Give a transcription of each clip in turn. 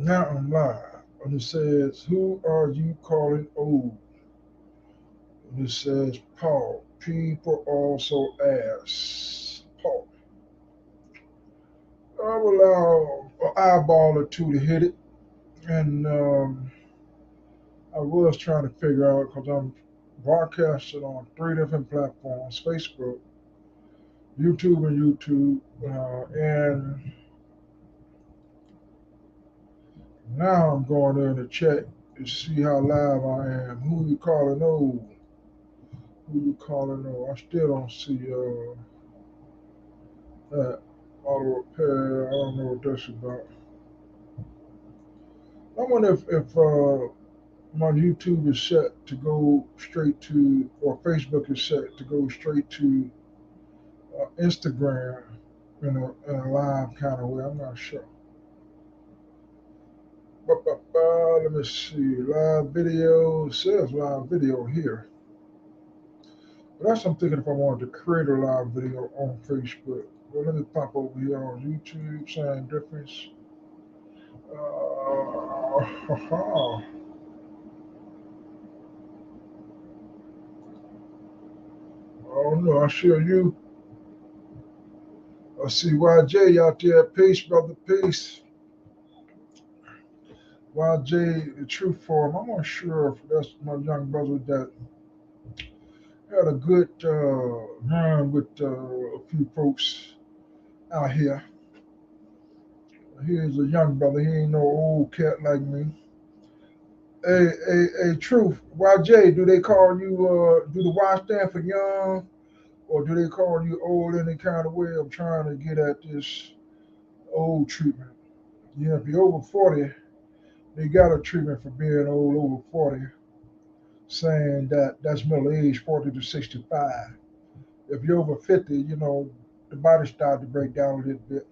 Now I'm live. And it says, "Who are you calling old?" And it says, "Paul." People also ask, Paul. I will allow an eyeball or two to hit it. And I was trying to figure out because I'm broadcasting on three different platforms: Facebook, YouTube, and now I'm going in to check to see how live I am. Who you calling old? Who you calling old? I still don't see that auto repair. I don't know what that's about. I wonder if my YouTube is set to go straight to, or Facebook is set to go straight to Instagram in a live kind of way. I'm not sure. Let me see. Live video. It says live video here. But that's I'm thinking if I wanted to create a live video on Facebook. Well, let me pop over here on YouTube. Same difference. Oh no, I sure you. I see YJ out there. Peace, brother. Peace. YJ, the Truth Forum. I'm not sure if that's my young brother that had a good run with a few folks out here. He is a young brother. He ain't no old cat like me. Hey, Truth. YJ, do they call you, do the Y stand for young? Or do they call you old any kind of way? I'm trying to get at this old treatment. Yeah, if you're over 40, they got a treatment for being old over 40, saying that that's middle age, 40 to 65. If you're over 50, the body starts to break down a little bit.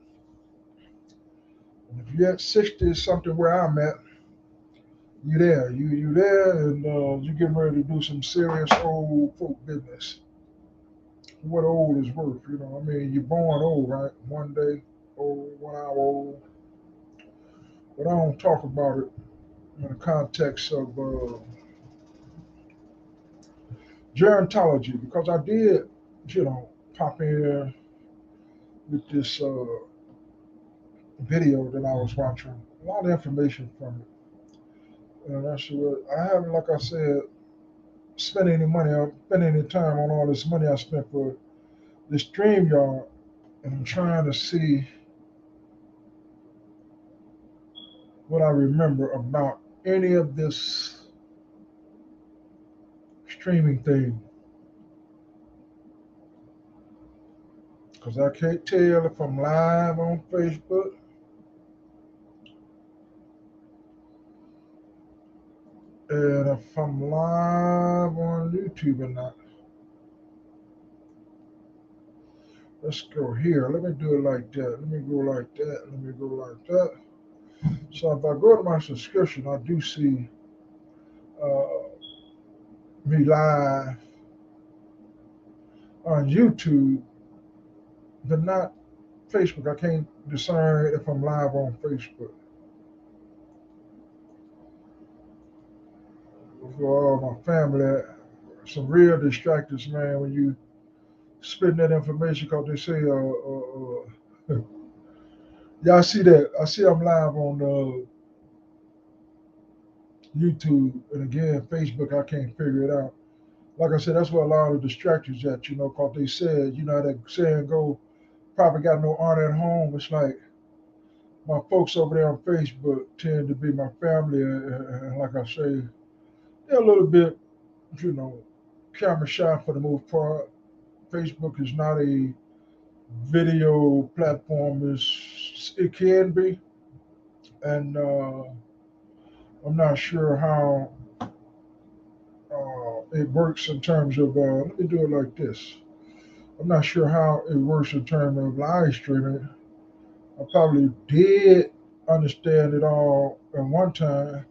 And if you're at 60 something where I'm at, you there. You there, and you getting ready to do some serious old folk business. What old is worth, I mean, you're born old, right? One day old, 1 hour old. But I don't talk about it in the context of gerontology because I did, pop in with this video that I was watching. A lot of information from it. And that's what I haven't, like I said, spent any money, spent any time on all this money I spent for this stream yard. And I'm trying to see what I remember about any of this streaming thing. Because I can't tell if I'm live on Facebook and if I'm live on YouTube or not. Let's go here. Let me do it like that. Let me go like that. Let me go like that. So if I go to my subscription, I do see uh, me live on YouTube, but not Facebook. I can't discern if I'm live on Facebook. For all my family, some real distractors, man, when you spitting that information because they say, y'all see that? I see I'm live on YouTube, and again, Facebook, I can't figure it out. Like I said, that's where a lot of distractors at, because they said, that saying go, probably got no honor at home. It's like my folks over there on Facebook tend to be my family, and like I say, they're a little bit, you know, camera shy for the most part. Facebook is not a video platform as it can be, and I'm not sure how it works in terms of. Let me do it like this. I'm not sure how it works in terms of live streaming. I probably did understand it all at one time,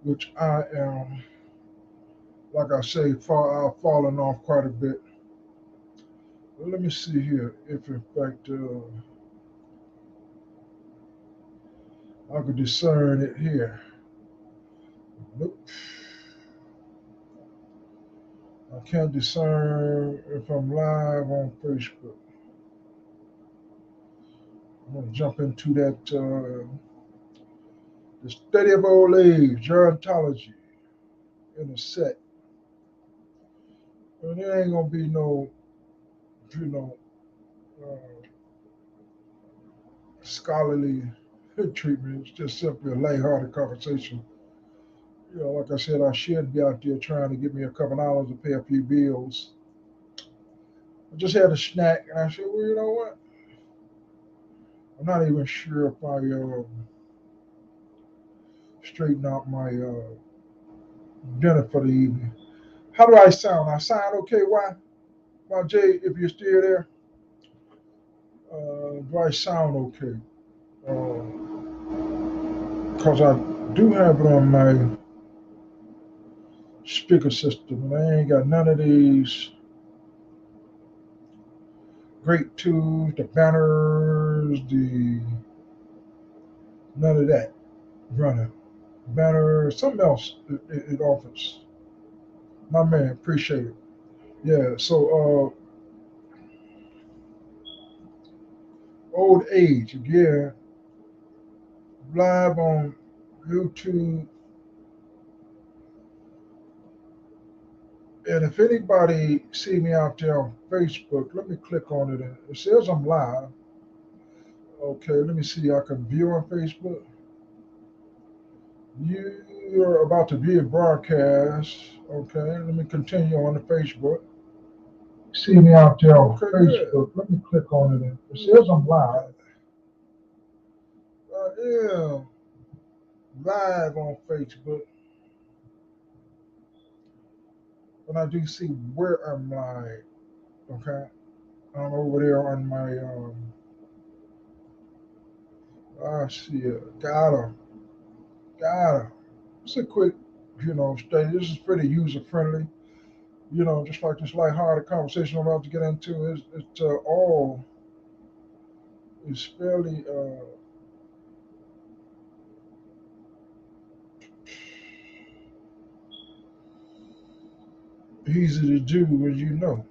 which I am, like I say, I've fallen off quite a bit. Well, let me see here if, in fact, I could discern it here. Nope. I can't discern if I'm live on Facebook. I'm gonna jump into that the study of old age, gerontology in a set. And there ain't gonna be no, you know, uh, scholarly treatment. It's just simply a lighthearted conversation. Like I said, I should be out there trying to get me a couple dollars to pay a few bills. I just had a snack, and I said, well, you know what? I'm not even sure if I straighten out my dinner for the evening. How do I sound? I sound okay? Why? Why, Jay, if you're still there, do I sound okay? Because I do have it on my speaker system, and I ain't got none of these great tools, the banners, the none of that running. Banner, something else it offers. My man, appreciate it. Yeah, so old age again, live on YouTube. And if anybody see me out there on Facebook, let me click on it. And it says I'm live. Okay, let me see. I can view on Facebook. You are about to view a broadcast. Okay, let me continue on the Facebook. See me out there on Facebook. Let me click on it. And it says I'm live. I am live on Facebook. And I do see where I'm live. Okay, I'm over there on my. I see it. Got him. It's a quick, study. This is pretty user friendly. Just like this lighthearted conversation I'm about to get into. It's all is fairly easy to do, as you know.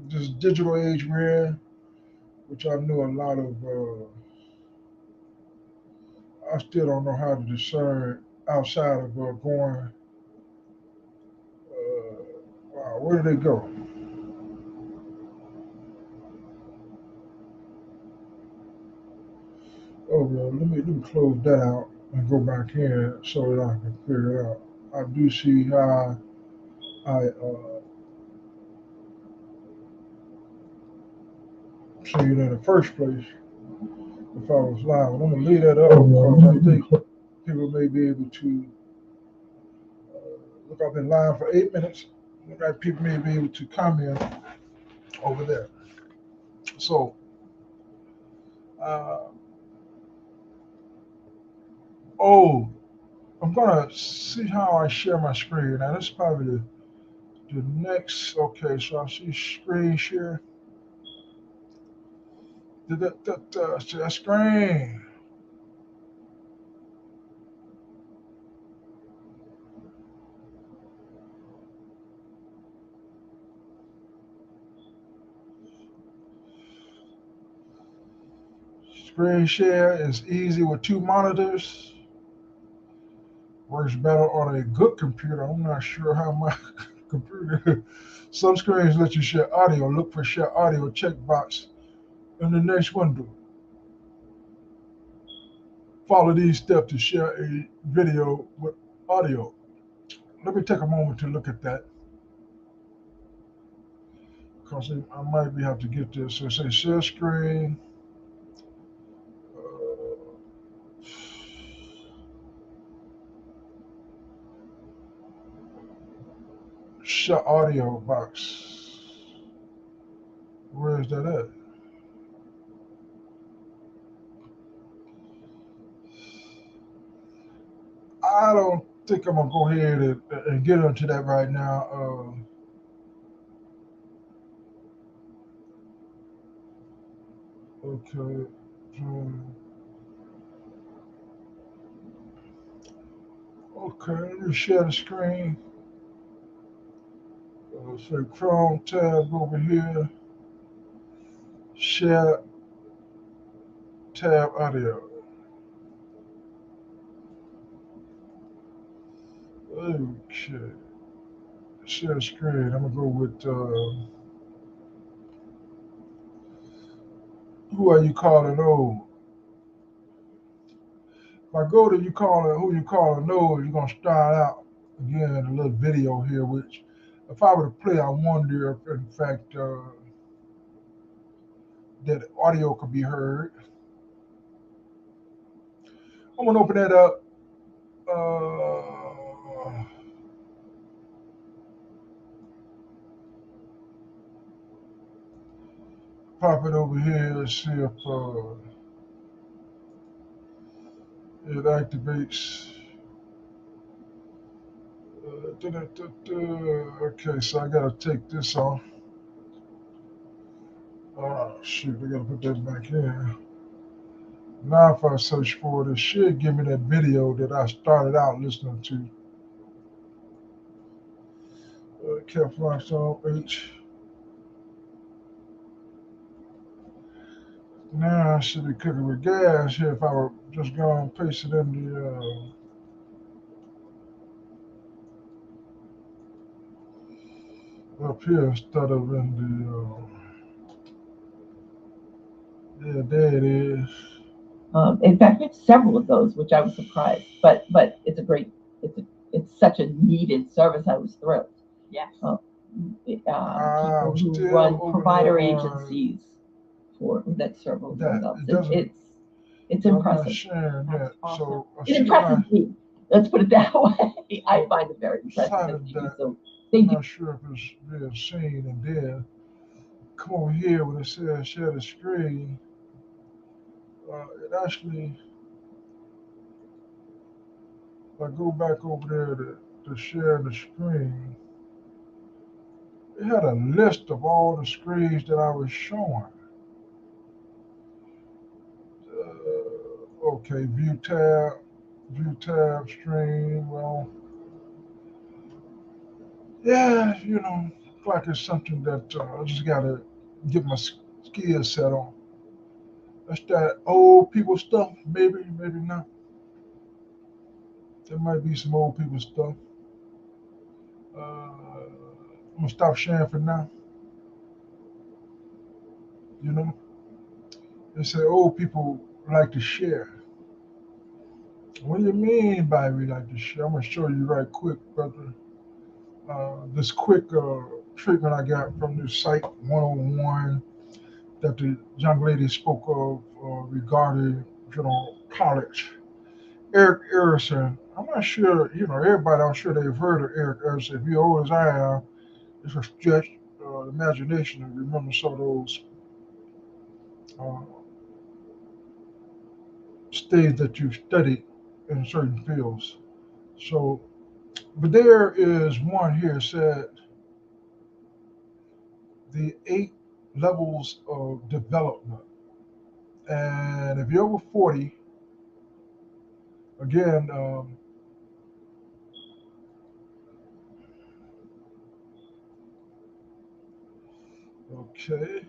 This digital age we're in, which I know a lot of. I still don't know how to discern outside of going. Wow, where did they go? Oh well, let me close that out and go back in so that I can figure it out. I do see how I see it in the first place if I was live. I'm gonna leave that up because I think people may be able to look. I've been live for 8 minutes. Look like people may be able to comment over there. So, uh, oh, I'm gonna see how I share my screen. Now, this is probably the next. Okay, so I see screen share. Share screen. Screen share is easy with two monitors. Works better on a good computer. I'm not sure how my computer. Some screens let you share audio. Look for share audio checkbox in the next window. Follow these steps to share a video with audio. Let me take a moment to look at that because I might be have to get this. So it says share screen, uh, share audio box. Where is that at? I don't think I'm gonna go ahead and get into that right now. Okay. Okay, let me share the screen. So Chrome tab over here. Share tab audio. Okay. Share screen. I'm gonna go with who are you calling old? If I go to you calling who you calling old, you're gonna start out again a little video here. Which, if I were to play, I wonder if in fact that audio could be heard. I'm gonna open that up. Uh, Pop it over here and see if it activates. Okay, so I gotta take this off. Oh shoot, I gotta put that back in. Now if I search for it, it should give me that video that I started out listening to. Kevlar Song H. Now I should be cooking with gas here if I were just going and paste it in the up here instead of in the yeah, there it is. In fact, we have several of those, which I was surprised. But it's a great, it's such a needed service. I was thrilled. Yes. People who run provider agencies that serve themselves. It's impressive. That. So it impresses me. Let's put it that way. I find it very impressive. So I'm not sure if it's being seen and there. Come over here when it says share the screen. It actually, if I go back over there to share the screen, it had a list of all the screens that I was showing. Okay, view tab, stream. Well, yeah, like it's something that I just gotta get my skill set on. That's that old people stuff, maybe not. There might be some old people stuff. I'm gonna stop sharing for now. You know, they say old people like to share. What do you mean by we like to share? I'm gonna show you right quick, brother. This quick treatment I got from this site 101 that the young lady spoke of regarding, college. Eric Erickson. I'm not sure, everybody, I'm sure they've heard of Eric Erickson. If you're old as I am, it's a stretch imagination to remember some of those uh, states that you've studied in certain fields. So, but there is one here said the 8 levels of development. And if you're over 40, again, okay,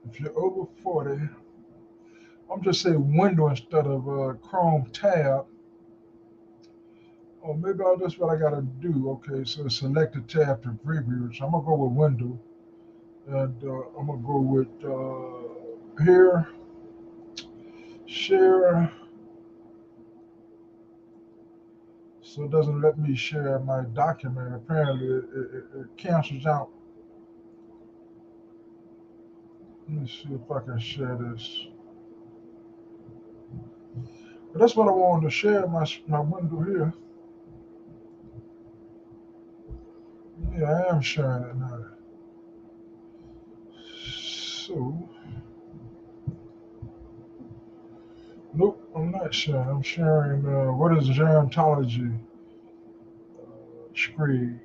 if you're over 40, I'm just saying window instead of Chrome tab. Oh, maybe that's what I gotta do. Okay, so select the tab to preview. So I'm gonna go with window, and I'm gonna go with here, share. So it doesn't let me share my document. Apparently, it cancels out. Let me see if I can share this. But that's what I wanted to share, my window here. Yeah, I am sharing it now. So, nope, I'm not sharing. I'm sharing what is gerontology screen,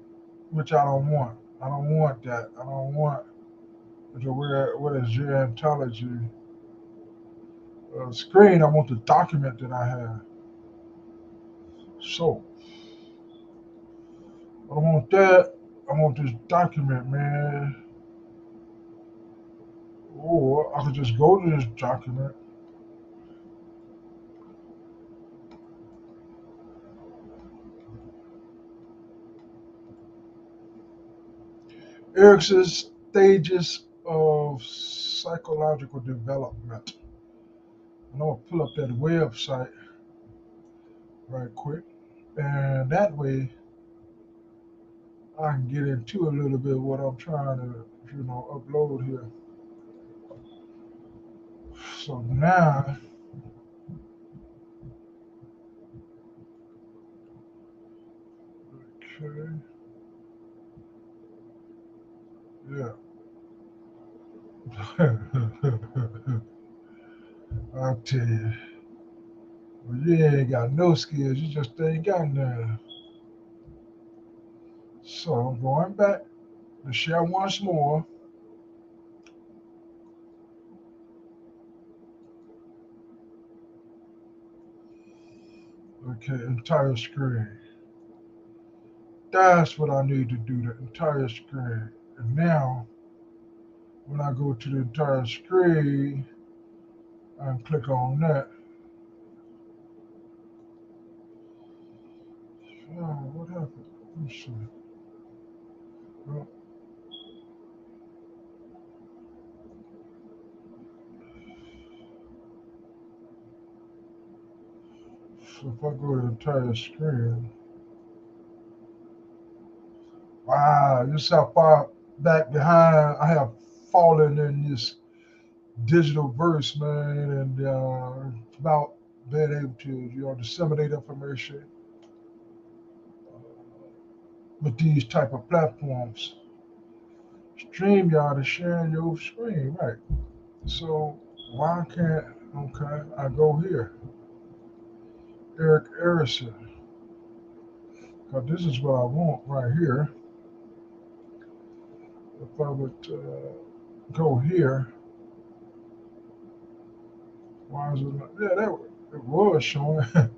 which I don't want. I don't want that. I don't want to where what is gerontology screen. I want the document that I have. So I don't want that. I want this document, man. Or I could just go to this document. Erickson's stages of psychological development. And I'm gonna pull up that website right quick, and that way I can get into a little bit what I'm trying to, upload here. So now, okay, yeah. I'll tell you, well, you ain't got no skills, you just ain't got none. So I'm going back to share once more. Okay, entire screen. That's what I need to do, the entire screen. And now, when I go to the entire screen and click on that, oh, what happened? Let me see. Well, so if I go to the entire screen, wow, this is how far back behind I have fallen in this digital verse, man, and about being able to, disseminate information with these type of platforms. StreamYard is sharing your screen, right? So why can't, okay, I go here, Eric Harrison, because this is what I want right here. If I would go here, why is it not? Yeah, that it was showing, but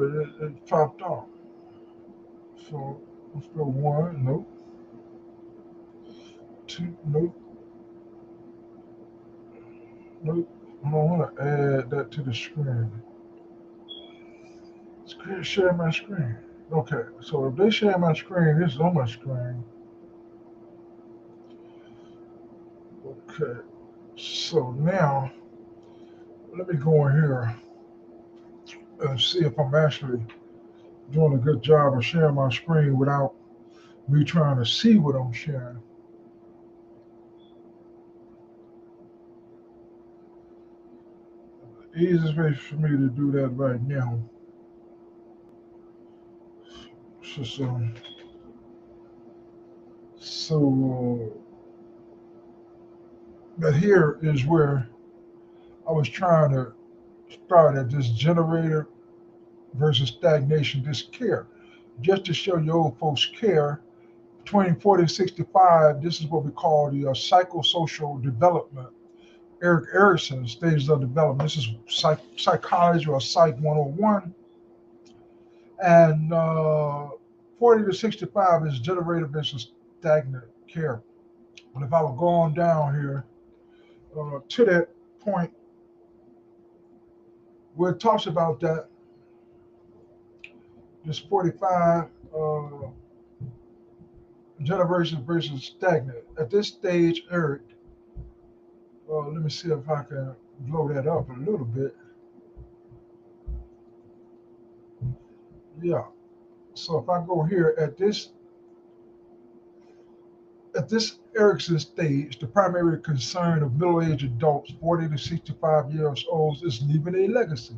it popped off. So let's go one, nope, two, nope, nope. I don't want to add that to the screen. Screen share my screen. Okay, so if they share my screen, this is on my screen. Okay, so now let me go in here and see if I'm actually doing a good job of sharing my screen without me trying to see what I'm sharing. The easiest way for me to do that right now is just, but here is where I was trying to start at this generator versus stagnation, this care. Just to show you old folks care, between 40 and 65, this is what we call the psychosocial development. Eric Erickson, stages of development. This is psychology or Psych 101. And 40 to 65 is generative versus stagnant care. And if I were going down here to that point where it talks about that, this 45 generation versus stagnant. At this stage, Eric, let me see if I can blow that up a little bit. Yeah. So if I go here at this Erickson stage, the primary concern of middle-aged adults, 40 to 65 years old, is leaving a legacy.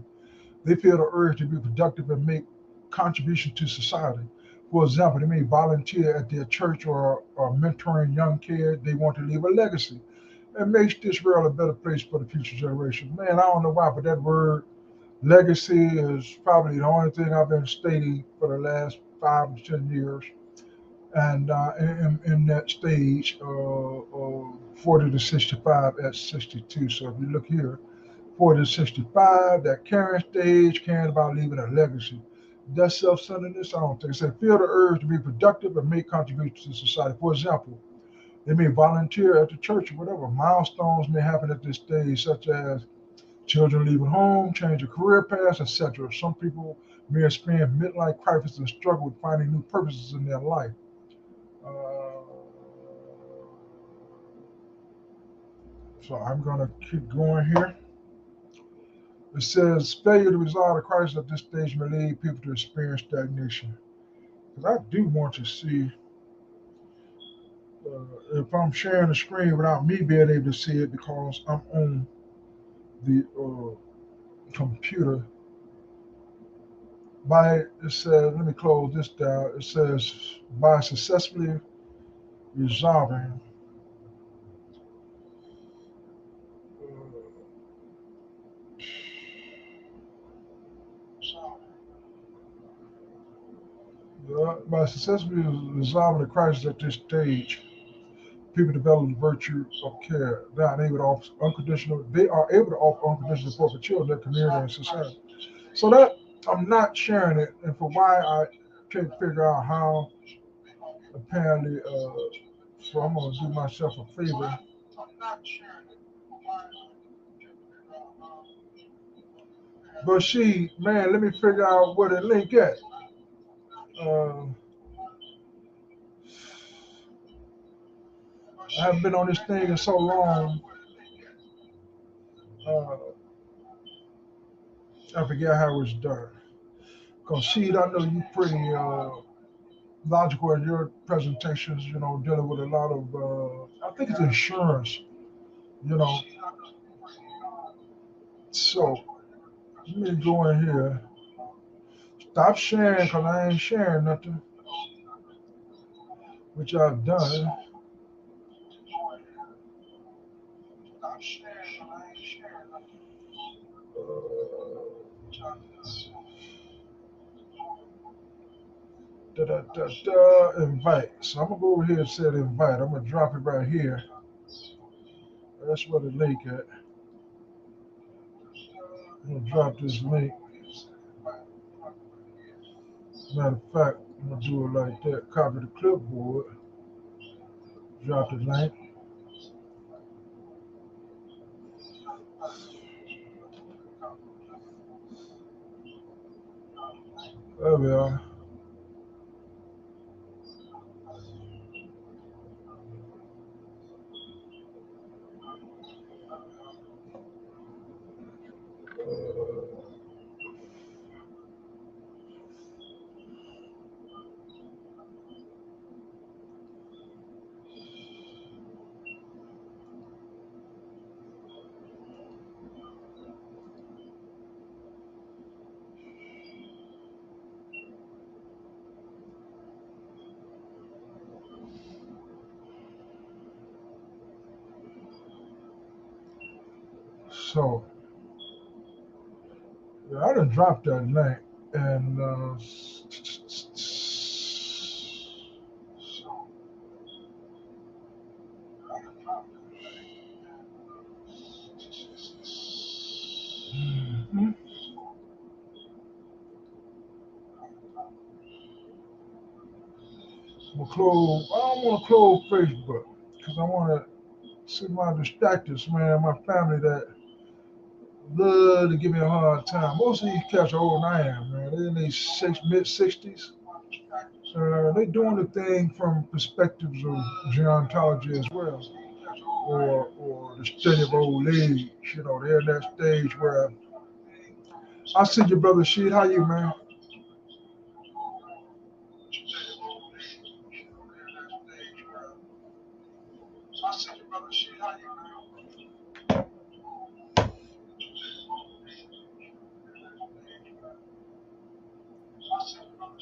They feel the urge to be productive and make contribution to society. For example, they may volunteer at their church or mentoring young kids. They want to leave a legacy. It makes this world a better place for the future generation. Man, I don't know why, but that word legacy is probably the only thing I've been stating for the last 5 to 10 years. and in that stage, 40 to 65 at 62. So if you look here, 40 to 65, that caring stage, caring about leaving a legacy. That's self-centeredness. I don't think. It said feel the urge to be productive and make contributions to society. For example, they may volunteer at the church or whatever. Milestones may happen at this stage, such as children leaving home, change of career paths, etc. Some people may experience midlife crisis and struggle with finding new purposes in their life. Uh, so I'm going to keep going here. It says failure to resolve the crisis at this stage may lead people to experience stagnation. Because I do want to see if I'm sharing the screen without me being able to see it because I'm on the computer. By it says, let me close this down. It says by successfully resolving by successfully resolving the crisis at this stage, people develop the virtue of care. They are able to offer unconditional support for children, their community, and society. So that I'm not sharing it, and for why I can't figure out how. Apparently, so I'm gonna do myself a favor. But she, man, let me figure out where the link at. Uh, I haven't been on this thing in so long. Uh, I forget how it's done. Cause she, I know you pretty logical in your presentations. You know, dealing with a lot of, I think it's insurance. You know, so let me go in here. Stop sharing, cause I ain't sharing nothing, which I've done. Invite. So I'm gonna go over here and set invite. I'm gonna drop it right here. That's where the link at. I'm gonna drop this link. Matter of fact, I'm gonna do it like that. Copy the clipboard. Drop the link. There we are. So yeah, I done dropped that link, and I'm gonna close. I don't want to close Facebook because I want to see my distractors, man. My family that love to give me a hard time. Most of these cats are older than I am, man. They're in their mid 60s. They doing the thing from perspectives of gerontology as well, or the study of old age. You know, they're in that stage where I see your brother Sheed. How you, man?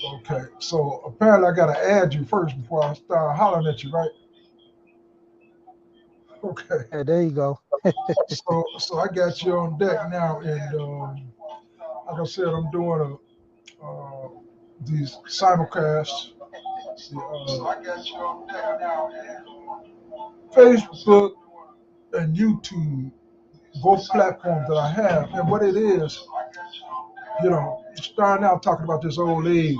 Okay, so apparently I gotta add you first before I start hollering at you, right? Okay, Hey, there you go. so I got you on deck now, and like I said, I'm doing these simulcasts See, Facebook and YouTube, both platforms that I have, and what it is, starting out talking about this old age,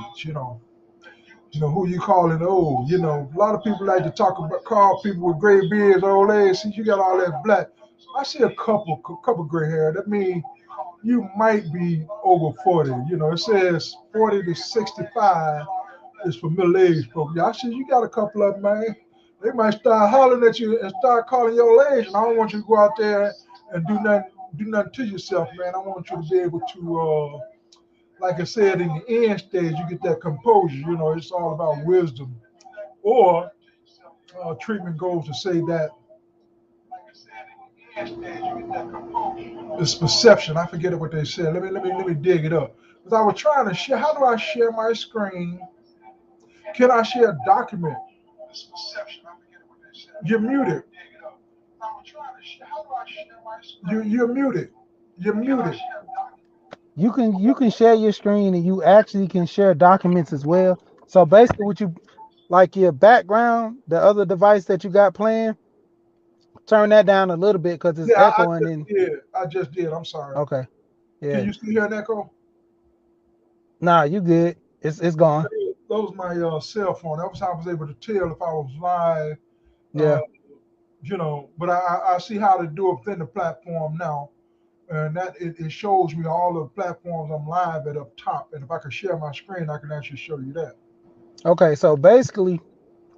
who you calling old. A lot of people like to call people with gray beards old age. See, you got all that black. I see a couple gray hair. That means you might be over 40. It says 40 to 65 is for middle-aged folks. Yeah, I see you got a couple of them, man. They might start hollering at you and start calling you old age, and I don't want you to go out there and do nothing to yourself, man. I want you to be able to, like I said, in the end stage, you get that composure. It's all about wisdom. Or treatment goes to say that it's perception. I forget what they said. Let me dig it up. Because I was trying to share. How do I share my screen? Can I share a document? You're muted. You're muted. You're muted. You can share your screen and you actually can share documents as well. So basically, what you like your background, the other device that you got playing, turn that down a little bit because it's Yeah, I echoing. just And did. I just did. I'm sorry. okay, Can yeah, you still hear an echo? nah, you good. It's gone. Okay, that was my cell phone. That was how I was able to tell if I was live. Uh, Yeah. but I see how to do it within the platform now. And that it shows me all the platforms I'm live at up top. And if I could share my screen, I can actually show you that. Okay. So basically,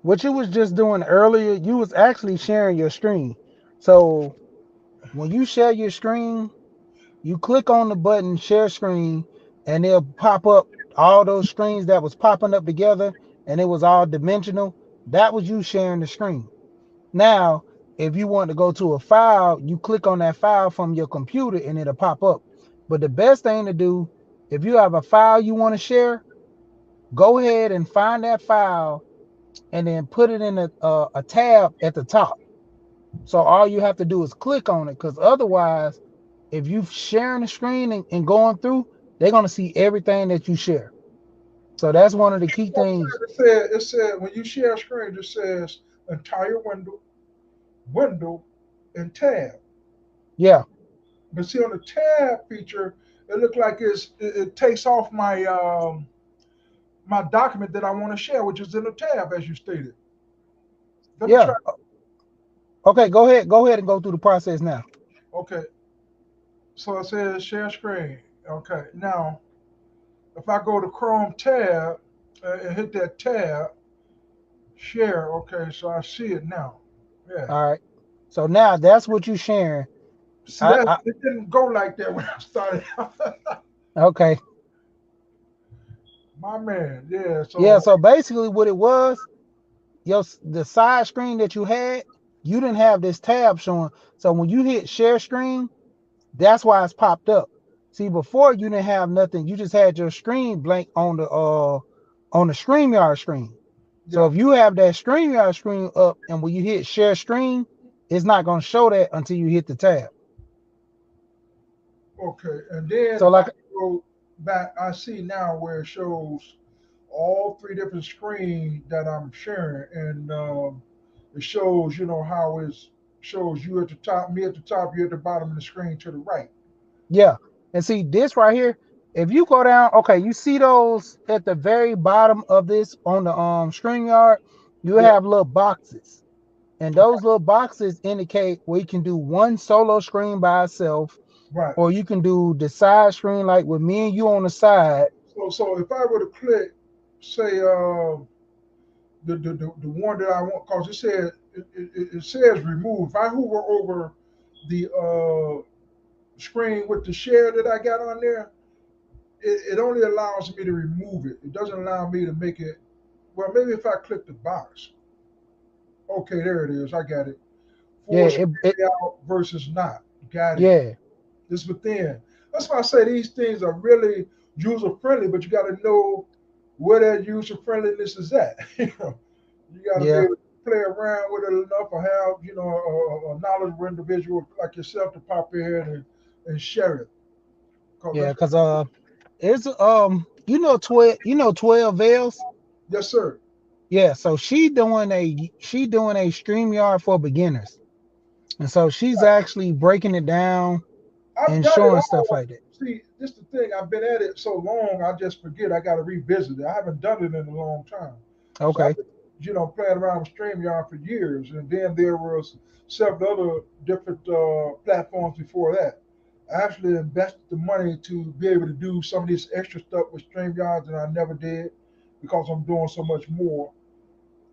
what you was just doing earlier, you was actually sharing your screen. So when you share your screen, you click on the button share screen, and it'll pop up all those screens that was popping up together, and it was all dimensional. That was you sharing the screen. Now, if you want to go to a file, you click on that file from your computer and it'll pop up. But the best thing to do, if you have a file you want to share, go ahead and find that file and then put it in a tab at the top. So all you have to do is click on it, because otherwise, if you sharing the screen and going through, they're gonna see everything that you share. So that's one of the key things. It said when you share a screen, it just says entire window, and tab. Yeah, But see on the tab feature, it looks like it takes off my document that I want to share, which is in the tab as you stated. Let me yeah. try. Okay, go ahead. Go ahead and go through the process now. Okay, so it says share screen. Okay, now if I go to Chrome tab and hit that tab, share. Okay, so I see it now. Yeah. All right. So now that's what you sharing. See I, that I it didn't go like that when I started. okay. My man, yeah. Yeah, So so basically what it was, the side screen that you had, you didn't have this tab showing. So when you hit share screen, that's why it's popped up. See, before you didn't have nothing. You just had your screen blank on the StreamYard screen. So yeah, if you have that StreamYard screen up and when you hit share screen, it's not gonna show that until you hit the tab. okay. And then So if I like go back, I see now where it shows all three different screens that I'm sharing, and it shows, how it shows you at the top, me at the top, you at the bottom of the screen to the right. Yeah. And see this right here, if you go down, okay, you see those at the very bottom of this on the StreamYard, you Yeah, have little boxes. And those little boxes indicate where you can do one solo screen by itself, right. or you can do the side screen like with me and you on the side. So if I were to click, say, the one that I want, cause it says remove. If I hover over the screen with the share that I got on there, it only allows me to remove it. It doesn't allow me to make it. Well, maybe if I click the box. Okay, there it is. I got it. Yeah, Full screen layout versus not. Got it. yeah, It's within. That's why I say these things are really user friendly, but you got to know where that user friendliness is at. You got to be yeah, able to play around with it enough, or have a knowledgeable individual like yourself to pop in and share it. Cause yeah. that's Cause it's 12 veils. yes, sir. Yeah, so she doing a StreamYard for beginners. And so she's actually breaking it down I've and done it showing stuff all. like that. See, this the thing. I've been at it so long, I just forget. I got to revisit it. I haven't done it in a long time. So I've Okay. been, playing around with StreamYard for years, and then there was several other different platforms before that. I actually invested the money to be able to do some of this extra stuff with StreamYard that I never did because I'm doing so much more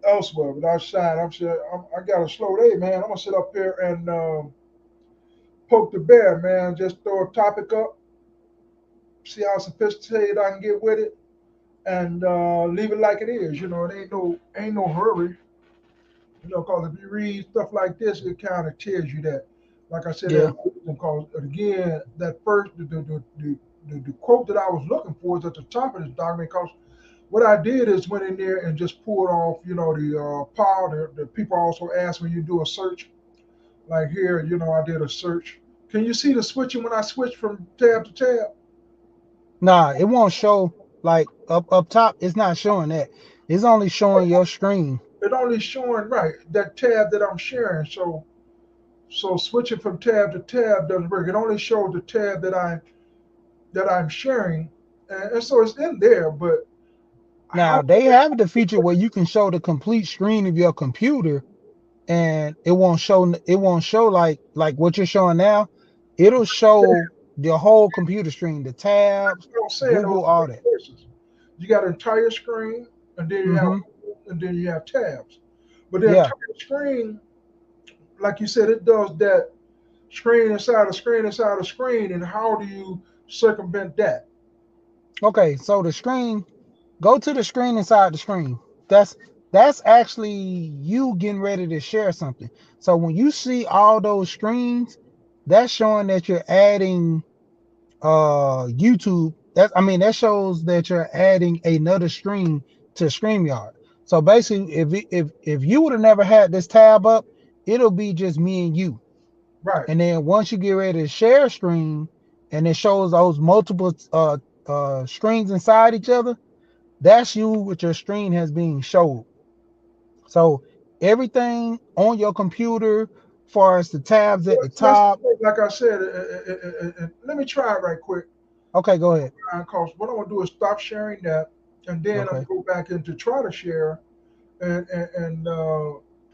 elsewhere. But outside, I got a slow day, man. I'm gonna sit up here and poke the bear, man. Just throw a topic up, see how sophisticated I can get with it, and leave it like it is. It ain't no hurry. Because if you read stuff like this, it kind of tells you that. Like I said, Yeah. that because again, that first the quote that I was looking for is at the top of this document. Because what I did is went in there and just pulled off, the PAA. The people also ask when you do a search. Like here, I did a search. Can you see the switching when I switch from tab to tab? Nah, it won't show like up top. It's not showing that. It's only showing your screen. It only showing right that tab that I'm sharing. So switching from tab to tab doesn't work. It only shows the tab that I'm sharing, and so it's in there. But Now how? they have the feature where you can show the complete screen of your computer, and it won't show like what you're showing now. It'll show the whole computer screen, the tabs, I'm saying those Google, all three that. choices. You got an entire screen, and then you have Mm-hmm. tabs. But the Yeah. entire screen, like you said, it does that screen inside of screen inside of screen. And how do you circumvent that? Okay. So the screen, go to the screen inside the screen. That's that's actually you getting ready to share something. So when you see all those screens, that's showing that you're adding YouTube. That shows that you're adding another stream to StreamYard. So basically, if you would have never had this tab up, it'll be just me and you. Right. And then once you get ready to share a screen, and it shows those multiple screens inside each other, that's you with your screen has been showed. So everything on your computer, far as the tabs at the That's top. like I said. Let me try it right quick. Okay, go ahead. Because what I'm gonna do is stop sharing that, and then I'm Okay. gonna go back into try to share and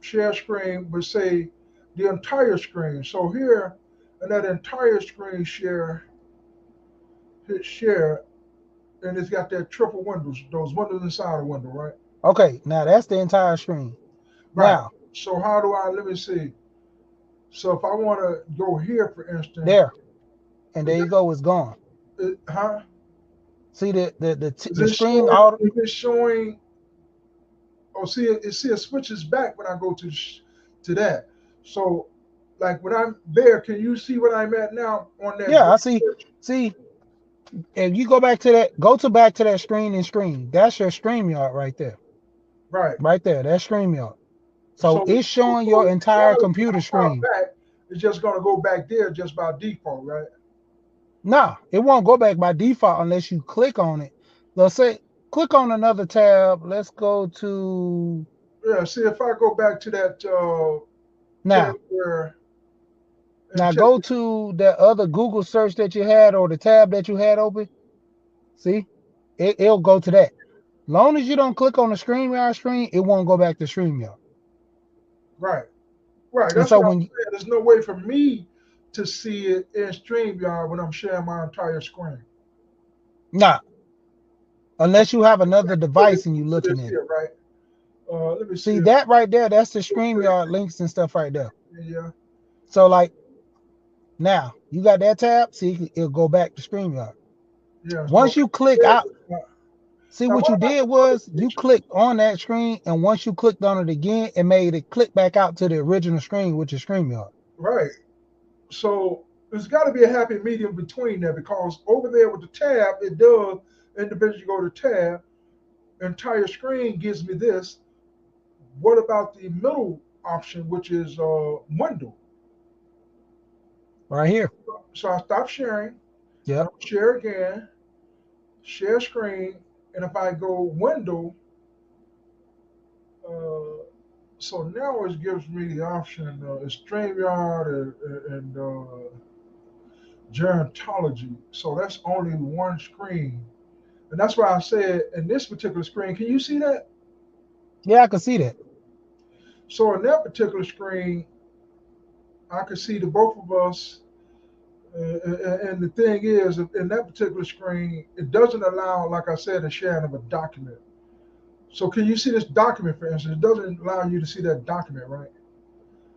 share screen, but say the entire screen. So here, and that entire screen share, hit share, and it's got that triple windows, those windows inside the window, right? Okay, now that's the entire screen. Right. Now, So how do I? Let me see. So if I want to go here, for instance, there, and there you go, it's gone. huh? See the t- Is the it screen showing? auto. Is it showing? Oh, it switches back when I go to that. So, like when I'm there, can you see what I'm at now on that Yeah, green I see. switch? See, if you go back to that screen and screen, that's your StreamYard right there. Right. Right there, that's StreamYard. So So, it's showing your entire regardless of computer how far screen. back, it's just gonna go back there just by default, right? Nah, it won't go back by default unless you click on it. Let's say click on another tab. Let's go to Yeah. See, if I go back to that tab now. where and Now check go to that other Google search that you had or the tab that you had open. See, it'll go to that. Long as you don't click on the StreamYard screen, it won't go back to StreamYard. right, right. And That's so what I'm when you, saying. There's no way for me to see it in StreamYard when I'm sharing my entire screen. nah, unless you have another Put it, device and you put looking this at it. here, right? Let me see See if that right there, that's the real quick. StreamYard links and stuff right there. Yeah, So like now you got that tab, see it'll go back to StreamYard. yeah. It's go Once you back click there. out, see Now, what what you about did the other was you features? clicked on that screen, and once you clicked on it again, it made it click back out to the original screen, which is StreamYard. Right. So there's got to be a happy medium between there because over there with the tab, it does individually go to tab. Entire screen gives me this. What about the middle option, which is window? Right here. So I stop sharing, and Yep. I'll share again, share screen, and if I go window, Uh, so now it gives me the option, it's StreamYard and gerontology. So that's only one screen. And that's why I said in this particular screen, can you see that? Yeah, I can see that. So in that particular screen, I can see the both of us. And the thing is, in that particular screen, it doesn't allow, like I said, the sharing of a document. So can you see this document, for instance? It doesn't allow you to see that document, right?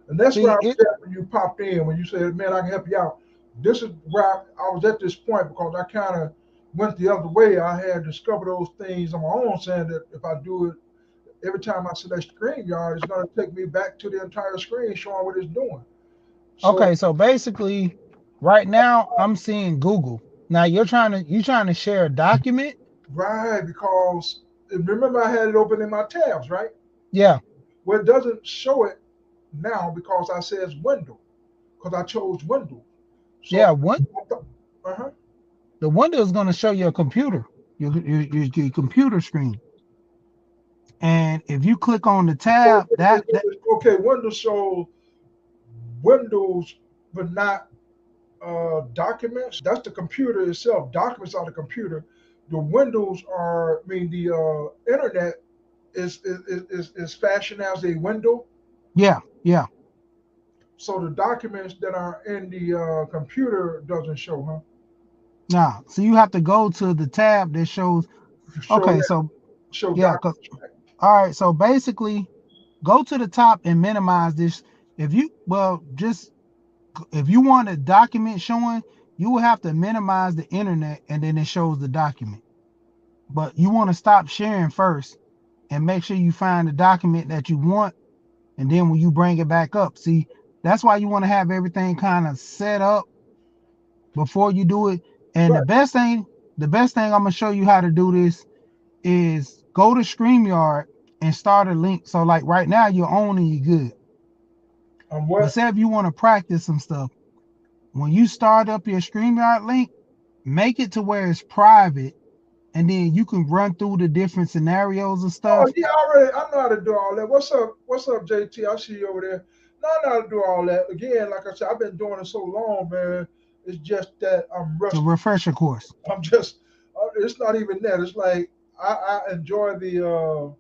And that's where See I it. was at when you popped in, when you said, man, I can help you out. This is where I was at this point because I kind of went the other way. I had discovered those things on my own, saying that if I do it, every time I select StreamYard, it's going to take me back to the entire screen showing what it's doing. So, Okay, so basically, right now I'm seeing Google. Now you're trying to share a document. right, because remember I had it open in my tabs, right? Yeah, Well, it doesn't show it now because I says window, because I chose window. So, yeah. What uh-huh. the window is going to show your computer, your computer screen. And if you click on the So, tab, that okay, window shows windows, but not documents. That's the computer itself. Documents are the computer. The windows are, I mean, the internet is fashioned as a window. yeah, yeah. So the documents that are in the computer doesn't show, huh? Now, so you have to go to the tab that shows. Show Okay, that, so show yeah, documents. all right. So basically, go to the top and minimize this. If you well, just if you want a document showing, you will have to minimize the internet, and then it shows the document. But you want to stop sharing first and make sure you find the document that you want, and then when you bring it back up, see, that's why you want to have everything kind of set up before you do it. And Right. the best thing I'm gonna show you how to do this is go to StreamYard and start a link. So like right now you're on and you're good. But What? say if you want to practice some stuff, when you start up your StreamYard link, make it to where it's private, and then you can run through the different scenarios and Oh stuff. yeah, already. I know how to do all that. What's up? What's up, JT? I see you over there. No, I know how to do all that. Again, like I said, I've been doing it so long, man. It's just that I'm The rusty. refresher course. I'm just. It's not even that. It's like I enjoy the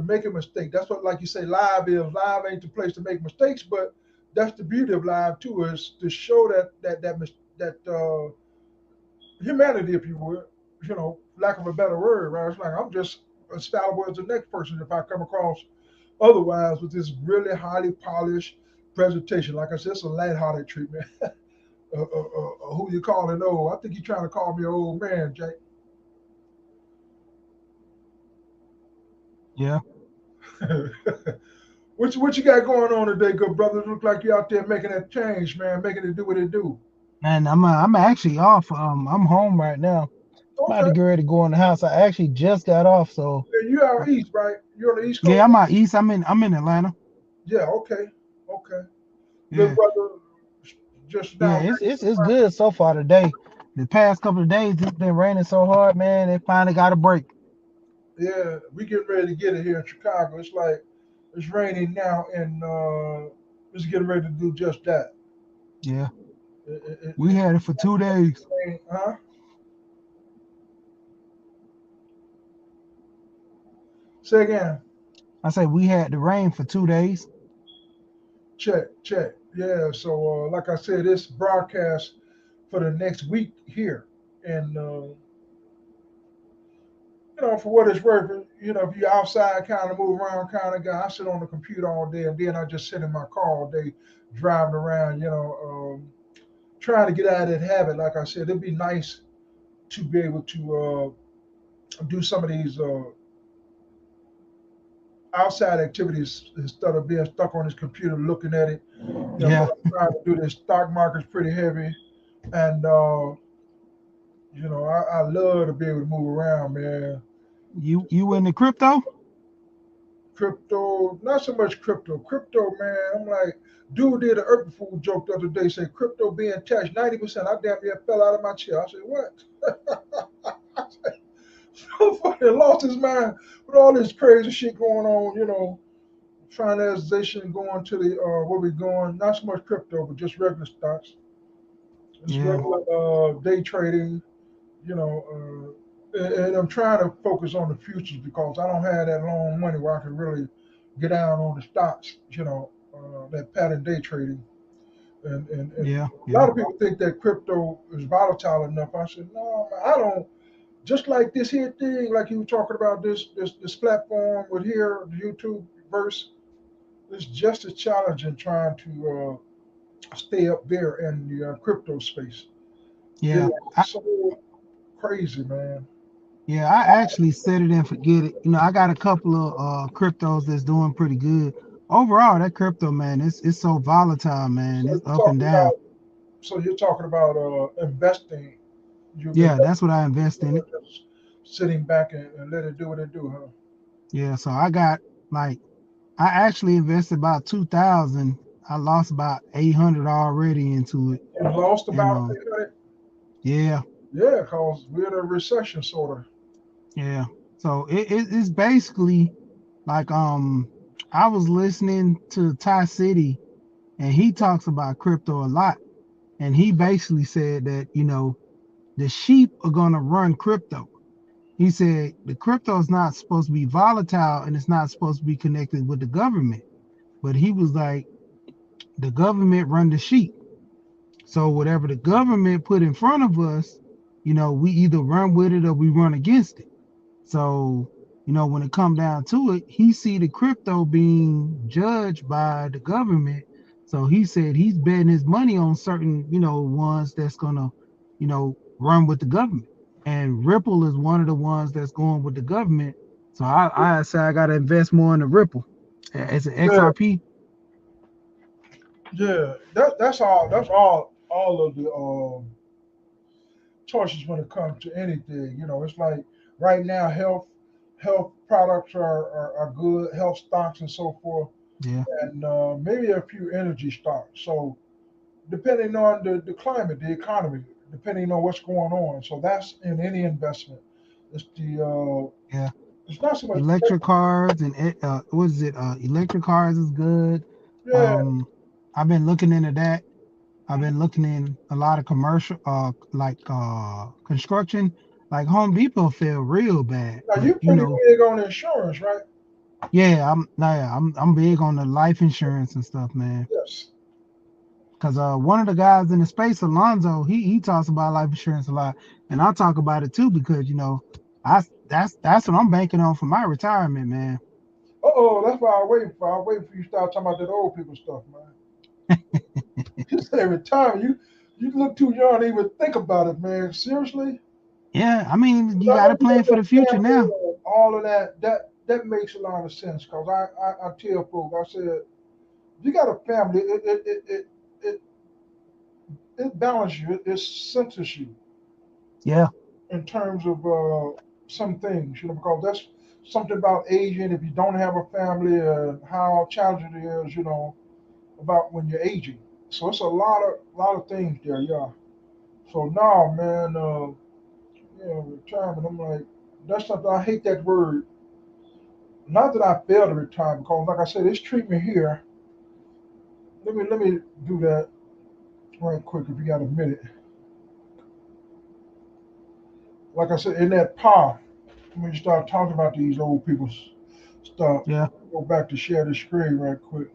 make a mistake. That's what, like you say, live is. Live ain't the place to make mistakes, but that's the beauty of live too, is to show that humanity, if you would, lack of a better word, right? It's like I'm just as fallible as the next person if I come across otherwise with this really highly polished presentation. Like I said, it's a lighthearted treatment. Who you calling old? I think you're trying to call me an old man, Jake. Yeah. What you got going on today, good brother? Look like you out there making that change, man, making it do what it do. And I'm actually off. I'm home right now. About Okay. to get ready to go in the house. I actually just got off. So And you out east, right? You're on the east yeah, coast? I'm out east. I'm in Atlanta. Yeah, okay. Okay. Good Yeah. brother just Yeah, now. it's good so far today. The past couple of days it's been raining so hard, man. It finally got a break. Yeah, we getting ready to get it here in Chicago. It's like it's raining now, and it's getting ready to do just that. Yeah. We It had it for 2 days. rain, huh? Say again. I said we had the rain for 2 days. Check, check. Yeah. So, like I said, this broadcast for the next week here, and for what it's worth, if you outside, kind of move around, kind of guy, I sit on the computer all day, and then I just sit in my car all day, driving around. Trying to get out of that habit. Like I said, it'd be nice to be able to do some of these outside activities instead of being stuck on this computer looking at it. Yeah. 'Cause I'm trying to do this. Stock market's pretty heavy, and I love to be able to move around, man. You in the crypto? Crypto, not so much crypto. Crypto, man, I'm like, dude did an April Fool joke the other day, said crypto being taxed 90%. I damn near fell out of my chair. I said, what? Fucking lost his mind with all this crazy shit going on. Finalization going to the where we going? Not so much crypto, but just regular stocks. It's Yeah. regular day trading. And I'm trying to focus on the futures because I don't have that long money where I can really get down on the stocks. That pattern day trading. And Yeah. a lot Yeah. of people think that crypto is volatile enough. I said, no, man, I don't. Just like this here thing, like you were talking about this platform with here, the YouTube verse, it's just as challenging trying to stay up there in the crypto space. It Yeah. is so crazy, man. Yeah, I actually set it and forget it. I got a couple of cryptos that's doing pretty good. Overall, that crypto, man, it's so volatile, man. So It's you're up and talking down. about, so you're talking about investing. You've Yeah, invested that's what I invest in it. just sitting back and let it do what it do, huh? Yeah, so I got like I actually invested about 2,000. I lost about 800 already into it. You lost And about 800. yeah, Yeah, cause we're in a recession sort of. yeah. So it's basically like I was listening to Ty City and he talks about crypto a lot. And he basically said that, the sheep are gonna run crypto. He said the crypto is not supposed to be volatile and it's not supposed to be connected with the government. But he was like, the government run the sheep. So whatever the government put in front of us, we either run with it or we run against it. So, when it come down to it, he see the crypto being judged by the government. So he said he's betting his money on certain, ones that's gonna, run with the government. And Ripple is one of the ones that's going with the government. So I say I gotta invest more in the Ripple. It's an Yeah, XRP. yeah. That's all. That's all of the choices when it comes to anything. It's like right now, health products are good, health stocks and so forth, Yeah. and maybe a few energy stocks. So depending on the climate, the economy, depending on what's going on. So that's in any investment. It's the Yeah. it's not so much. Electric cars and what is it? Electric cars is good. Yeah, Um, I've been looking into that. I've been looking in a lot of commercial, like construction. Like Home Depot feel real bad, now but you're pretty big on insurance, right? yeah, I'm big on the life insurance and stuff, man. Yes. Cause one of the guys in the space, Alonzo, he talks about life insurance a lot, and I talk about it too because I that's what I'm banking on for my retirement, man. Oh, that's why I wait for. I wait for you to start talking about that old people stuff, man. You say retirement. You look too young to even think about it, man. Seriously. Yeah, I mean, you I got to know you plan got for your the future family now. and all of that. That makes a lot of sense because I tell folks, I said, if you got a family, it, it balances you, it centers you Yeah, in terms of some things, because that's something about aging. If you don't have a family, how challenging it is, about when you're aging. So it's a lot of things there, yeah. So now, man, retirement. I'm like, that's something I hate that word. Not that I failed to retire, because like I said, this treatment here. Let me do that right quick if you got a minute. Like I said, in that PAA, when you start talking about these old people's stuff, yeah. go back to share the screen right quick.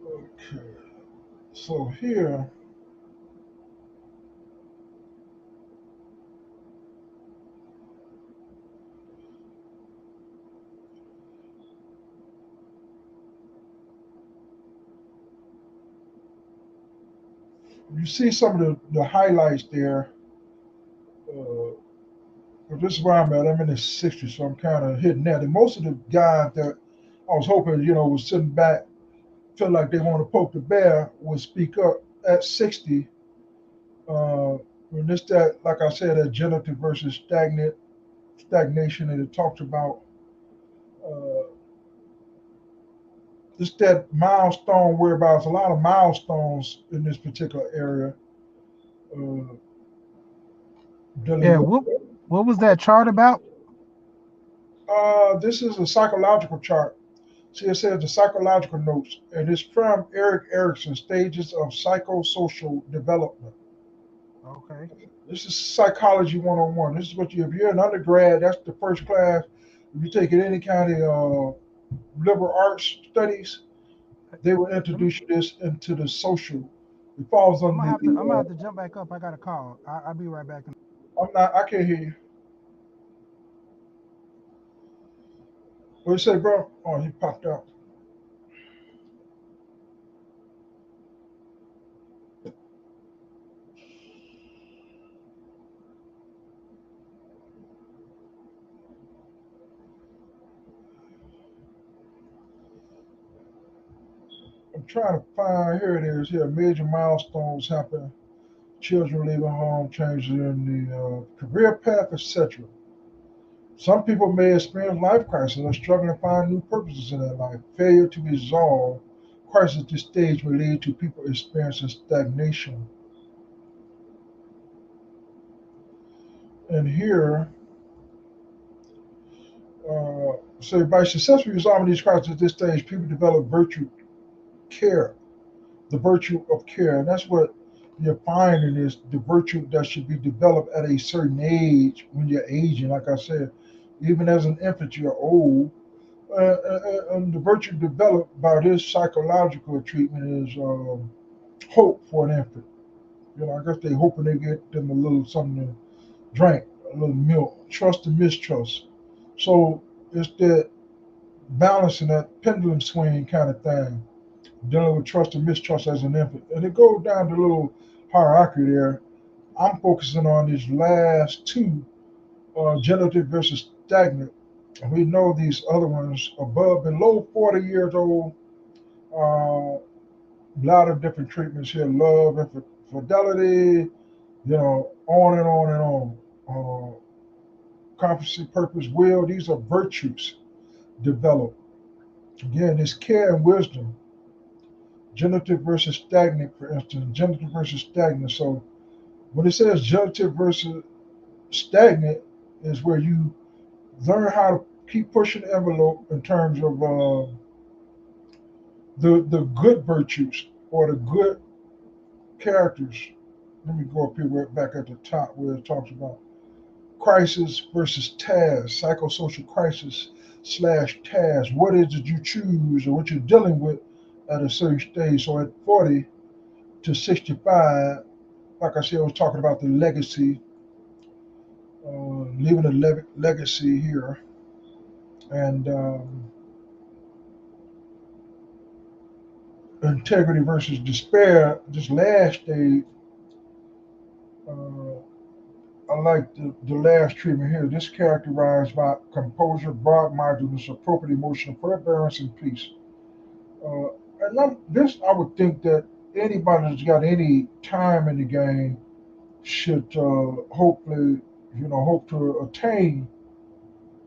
Okay. So here, you see some of the highlights there. Uh, but this is where I'm at. I'm in the 60s, so I'm kind of hitting that. And most of the guys that I was hoping, was sitting back, feel like they want to poke the bear, would speak up at 60. When this that, like I said, agility versus stagnation, and it talks about uh, it's that milestone whereby there's a lot of milestones in this particular area uh, dealing Yeah. with. What was that chart about? This is a psychological chart. See, it says the psychological notes, and it's from Eric Erickson, Stages of Psychosocial Development. Okay. This is psychology 101. This is what you, if you're an undergrad, that's the first class. If you're taking any kind of liberal arts studies, they will Let me. introduce you this into the social. It falls under the, I'm gonna have to jump back up. I got a call. I'll be right back. I can't hear you. What you say, bro? Oh, he popped out. I'm trying to find, here it is, here, major milestones happen, children leaving home, changes in the career path, etc. Some people may experience life crisis or struggling to find new purposes in their life. Failure to resolve crisis at this stage may lead to people experiencing stagnation. And here, so by successfully resolving these crises at this stage, people develop virtue care, the virtue of care. And that's what you're finding is the virtue that should be developed at a certain age when you're aging. Like I said, even as an infant, you're old. And the virtue developed by this psychological treatment is hope for an infant. You know, I guess they hoping they get them a little something to drink, a little milk, trust and mistrust. So it's that balancing that pendulum swing kind of thing, dealing with trust and mistrust as an infant. And it goes down the little hierarchy there. I'm focusing on these last two, generative versus stagnant. And we know these other ones above, below 40 years old, a lot of different treatments here, love and fidelity, you know, on and on and on. Competency, purpose, will, these are virtues developed. Again, this care and wisdom, generative versus stagnant, for instance, generative versus stagnant. So when it says generative versus stagnant, is where you learn how to keep pushing the envelope in terms of the good virtues or the good characters. Let me go up here back at the top where it talks about crisis versus task, psychosocial crisis slash task. What is it you choose or what you're dealing with at a certain stage? So at 40 to 65, like I said, I was talking about the legacy, leaving a legacy here, and integrity versus despair. This last stage, uh, I like the last treatment here. This characterized by composure, broad mindedness, appropriate emotional forbearance, and peace. Uh, and this, I would think that anybody that's got any time in the game should hopefully, hope to attain.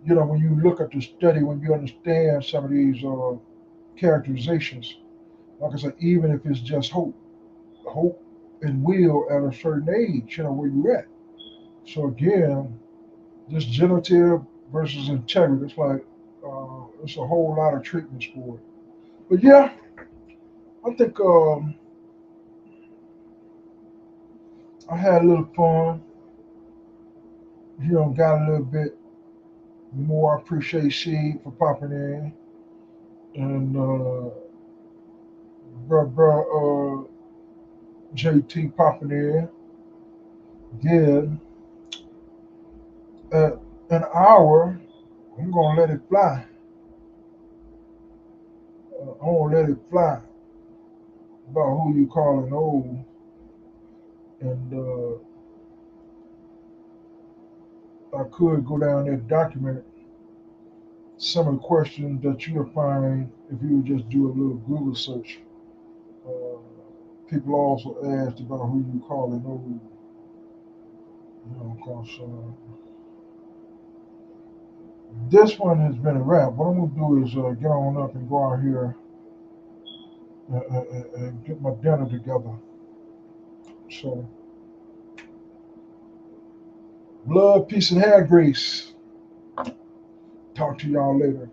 When you look at the study, when you understand some of these characterizations, like I said, even if it's just hope and will at a certain age, where you're at. So again, this generative versus integrity, it's a whole lot of treatments for it. But yeah, I think I had a little fun. Got a little bit more. I appreciate Sheed for popping in and bro, JT popping in. Again, at an hour, I'm gonna let it fly. I'm gonna let it fly about who you calling old, and I could go down there and document some of the questions that you'll find if you would just do a little Google search. Uh, People also asked about who you calling old, because this one has been a wrap. What I'm gonna do is get on up and go out here and get my dinner together. So, blood, peace, and hair grease. Talk to y'all later.